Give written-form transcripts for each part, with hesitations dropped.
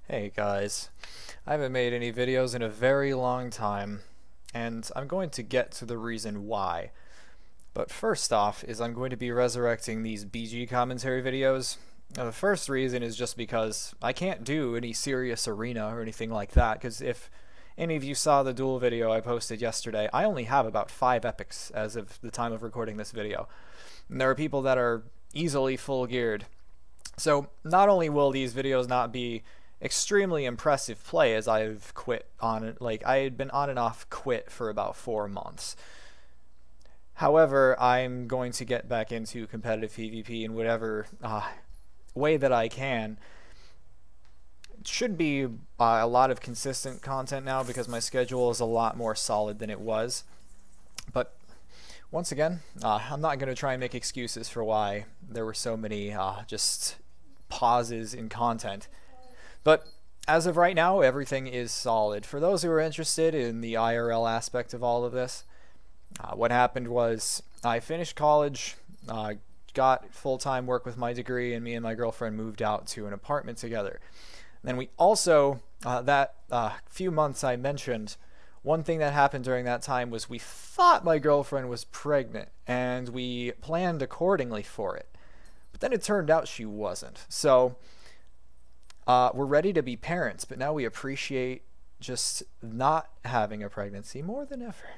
Hey guys, I haven't made any videos in a very long time, and I'm going to get to the reason why. But first off is I'm going to be resurrecting these BG commentary videos. Now, the first reason is just because I can't do any serious arena or anything like that, because if any of you saw the duel video I posted yesterday, I only have about 5 epics as of the time of recording this video. And there are people that are easily full geared. So not only will these videos not be extremely impressive play, as I've quit on it, like I had been on and off quit for about 4 months. However, I'm going to get back into competitive PvP in whatever way that I can. It should be a lot of consistent content now because my schedule is a lot more solid than it was. But once again, I'm not going to try and make excuses for why there were so many just pauses in content. But as of right now, everything is solid. For those who are interested in the IRL aspect of all of this, what happened was I finished college, got full-time work with my degree, and me and my girlfriend moved out to an apartment together. And then we also, that few months I mentioned, one thing that happened during that time was we thought my girlfriend was pregnant, and we planned accordingly for it. But then it turned out she wasn't. So we're ready to be parents, but now we appreciate just not having a pregnancy more than ever.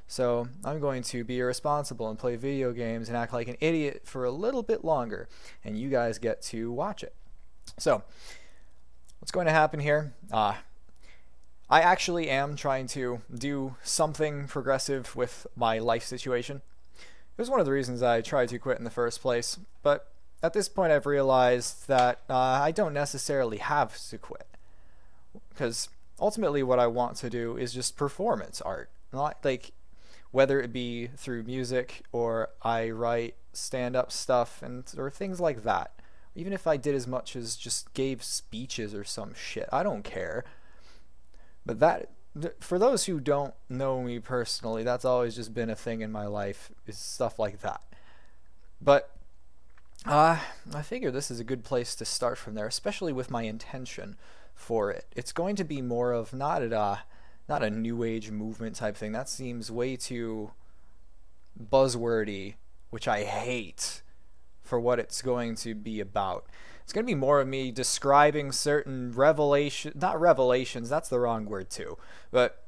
So I'm going to be irresponsible and play video games and act like an idiot for a little bit longer, and you guys get to watch it. So what's going to happen here? I actually am trying to do something progressive with my life situation. It was one of the reasons I tried to quit in the first place, but at this point I've realized that I don't necessarily have to quit, because ultimately what I want to do is just performance art, not like whether it be through music or I write stand-up stuff or things like that. Even if I did as much as just gave speeches or some shit, I don't care. But that, for those who don't know me personally, that's always just been a thing in my life, is stuff like that. But I figure this is a good place to start from there, especially with my intention for it. It's going to be more of not a new age movement type thing. That seems way too buzzwordy, which I hate for what it's going to be about. It's going to be more of me describing certain not revelations, that's the wrong word too, but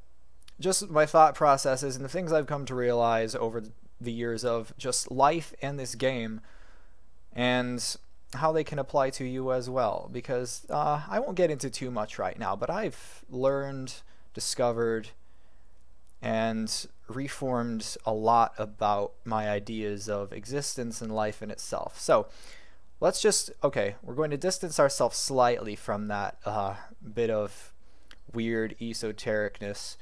just my thought processes and the things I've come to realize over the years of just life and this game, and how they can apply to you as well, because I won't get into too much right now, but I've learned, discovered, and reformed a lot about my ideas of existence and life in itself. So let's just, okay, we're going to distance ourselves slightly from that bit of weird esotericness,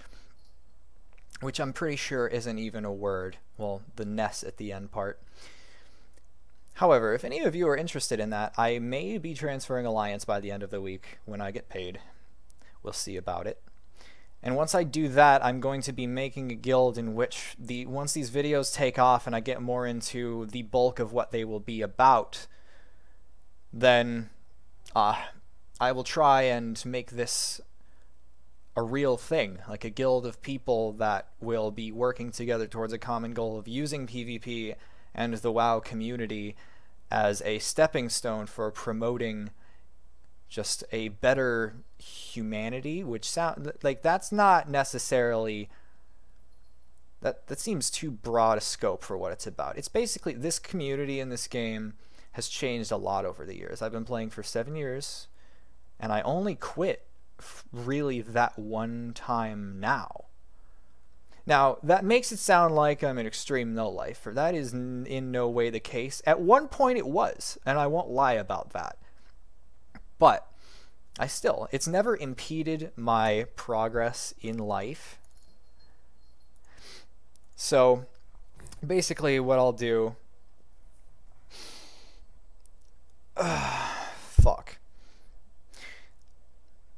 which I'm pretty sure isn't even a word. Well, the ness at the end part. However, if any of you are interested in that, I may be transferring Alliance by the end of the week when I get paid. We'll see about it. And once I do that, I'm going to be making a guild in which once these videos take off and I get more into the bulk of what they will be about, then I will try and make this a real thing, like a guild of people that will be working together towards a common goal of using PvP and the WoW community as a stepping stone for promoting just a better humanity, which sound like that's not necessarily, that seems too broad a scope for what it's about. It's basically, this community in this game has changed a lot over the years. I've been playing for 7 years, and I only quit really that one time now. Now, that makes it sound like I'm an extreme no-lifer. That is in no way the case. At one point it was, and I won't lie about that. But it's never impeded my progress in life. So, basically what I'll do... fuck.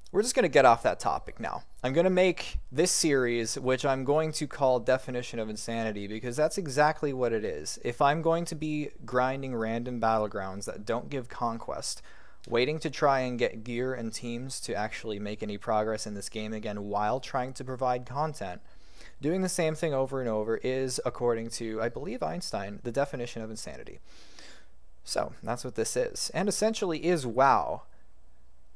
We're just going to get off that topic now. I'm going to make this series, which I'm going to call Definition of Insanity, because that's exactly what it is. If I'm going to be grinding random battlegrounds that don't give conquest, waiting to try and get gear and teams to actually make any progress in this game again while trying to provide content. Doing the same thing over and over is, according to, I believe, Einstein, the definition of insanity. So, that's what this is. And essentially is WoW.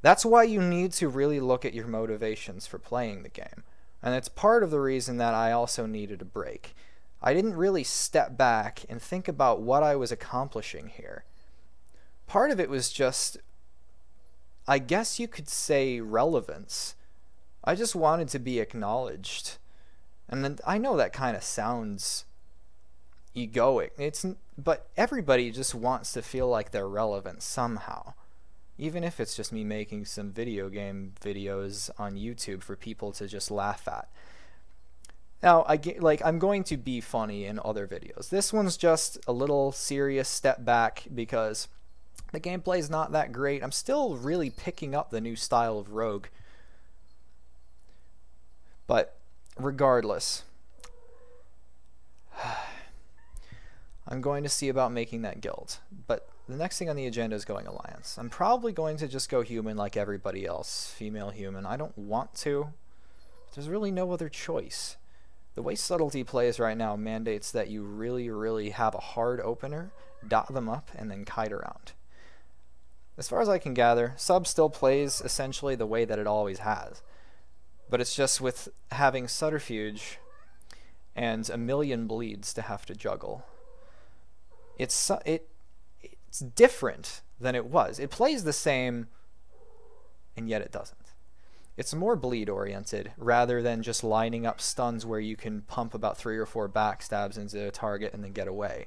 That's why you need to really look at your motivations for playing the game. And it's part of the reason that I also needed a break. I didn't really step back and think about what I was accomplishing here. Part of it was just, I guess you could say, relevance. I just wanted to be acknowledged. And then I know that kind of sounds egoic, but everybody just wants to feel like they're relevant somehow. Even if it's just me making some video game videos on YouTube for people to just laugh at. Now, I'm going to be funny in other videos. This one's just a little serious step back because the gameplay is not that great. I'm still really picking up the new style of Rogue. But regardless, I'm going to see about making that guild. But the next thing on the agenda is going Alliance. I'm probably going to just go human like everybody else. Female human. I don't want to. There's really no other choice. The way subtlety plays right now mandates that you really, really have a hard opener, dot them up, and then kite around. As far as I can gather, sub still plays essentially the way that it always has. But it's just with having subterfuge and a million bleeds to have to juggle. It's different than it was. It plays the same, and yet it doesn't. It's more bleed oriented rather than just lining up stuns where you can pump about 3 or 4 backstabs into a target and then get away.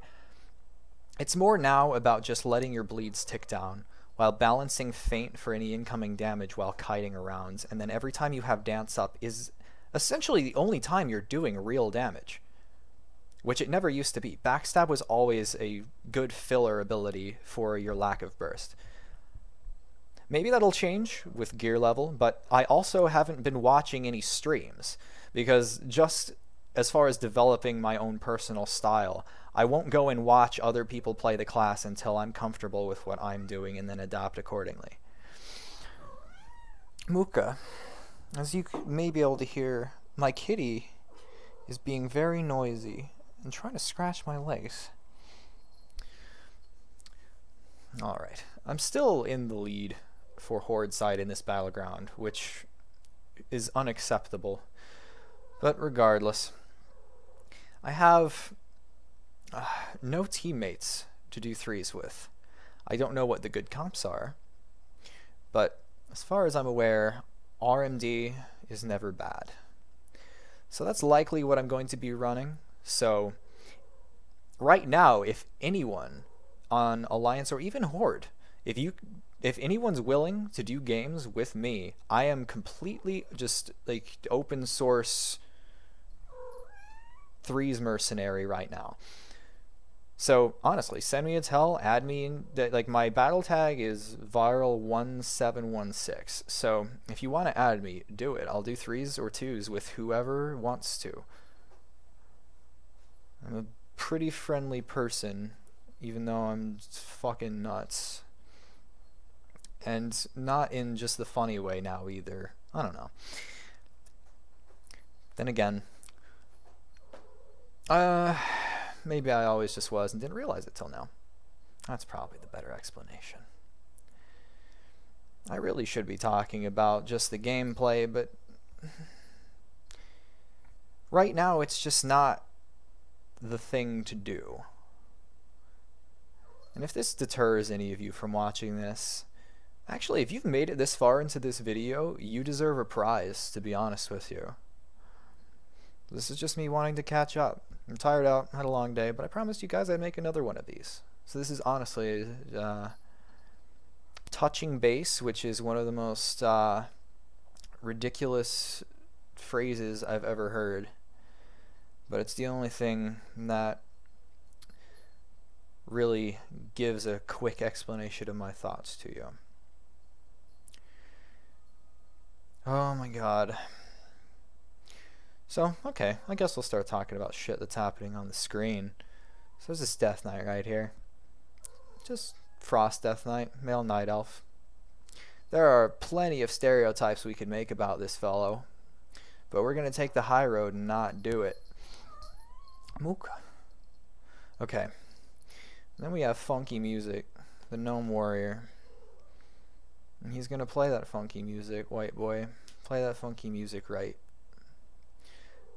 It's more now about just letting your bleeds tick down while balancing feint for any incoming damage while kiting around, and then every time you have dance up is essentially the only time you're doing real damage, which it never used to be. Backstab was always a good filler ability for your lack of burst. Maybe that'll change with gear level, but I also haven't been watching any streams, because just as far as developing my own personal style, I won't go and watch other people play the class until I'm comfortable with what I'm doing and then adapt accordingly. Muka, as you may be able to hear, my kitty is being very noisy and trying to scratch my legs. Alright, I'm still in the lead for Horde side in this battleground, which is unacceptable. But regardless, I have no teammates to do threes with. I don't know what the good comps are, but as far as I'm aware, RMD is never bad. So that's likely what I'm going to be running. So right now, if anyone on Alliance or even Horde, if anyone's willing to do games with me, I am completely just like open source threes mercenary right now. So honestly, send me a tell, add me in. Like my battle tag is viral1716. So if you want to add me, do it. I'll do threes or twos with whoever wants to. I'm a pretty friendly person, even though I'm fucking nuts. And not in just the funny way now either. I don't know. Then again, maybe I always just was and didn't realize it till now. That's probably the better explanation. I really should be talking about just the gameplay, but right now it's just not the thing to do. And if this deters any of you from watching this, actually, if you've made it this far into this video, you deserve a prize, to be honest with you. This is just me wanting to catch up. I'm tired out, had a long day, but I promised you guys I'd make another one of these. So this is honestly touching base, which is one of the most ridiculous phrases I've ever heard. But it's the only thing that really gives a quick explanation of my thoughts to you. Oh my god. So, okay, I guess we'll start talking about shit that's happening on the screen. So there's this Death Knight right here. Just Frost Death Knight, male Night Elf. There are plenty of stereotypes we could make about this fellow, but we're going to take the high road and not do it. Mook. Okay. Then we have funky music, the Gnome Warrior. And he's going to play that funky music, white boy. Play that funky music right.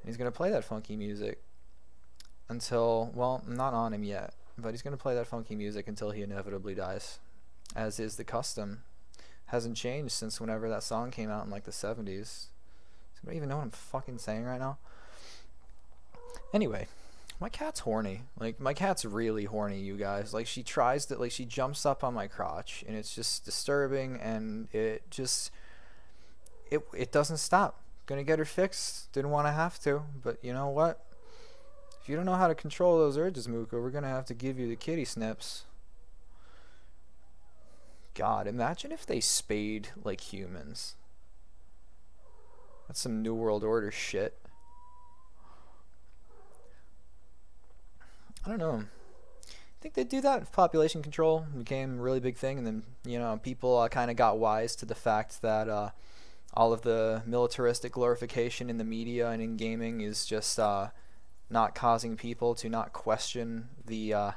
And he's going to play that funky music until, well, not on him yet, but he's going to play that funky music until he inevitably dies, as is the custom. Hasn't changed since whenever that song came out in like the 70s. Do I even know what I'm fucking saying right now? Anyway, my cat's horny. Like, my cat's really horny, you guys. Like, she tries to, like, she jumps up on my crotch, and it's just disturbing, and it just, it doesn't stop. Gonna get her fixed. Didn't want to have to, but you know what? If you don't know how to control those urges, Muka, we're gonna have to give you the kitty snips. God, imagine if they spayed like humans. That's some New World Order shit. I don't know. I think they'd do that if population control became a really big thing, and then, you know, people kind of got wise to the fact that all of the militaristic glorification in the media and in gaming is just not causing people to not question the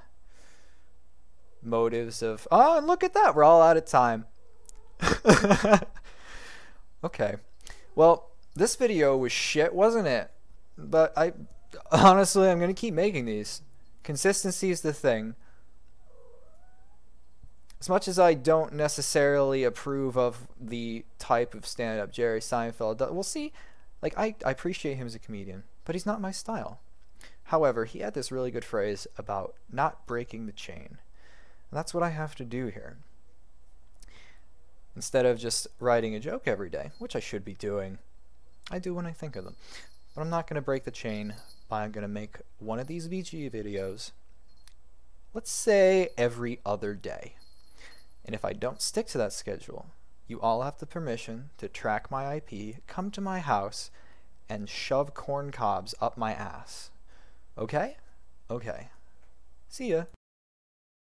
motives of, oh, and look at that, we're all out of time. Okay, well, this video was shit, wasn't it? But honestly, I'm gonna keep making these. Consistency is the thing. As much as I don't necessarily approve of the type of stand-up Jerry Seinfeld does, we'll see. Like, I appreciate him as a comedian, but he's not my style. However, he had this really good phrase about not breaking the chain. And that's what I have to do here. Instead of just writing a joke every day, which I should be doing, I do when I think of them. But I'm not going to break the chain by I'm going to make one of these VG videos, let's say every other day. And if I don't stick to that schedule, you all have the permission to track my IP, come to my house, and shove corn cobs up my ass. Okay? Okay. See ya.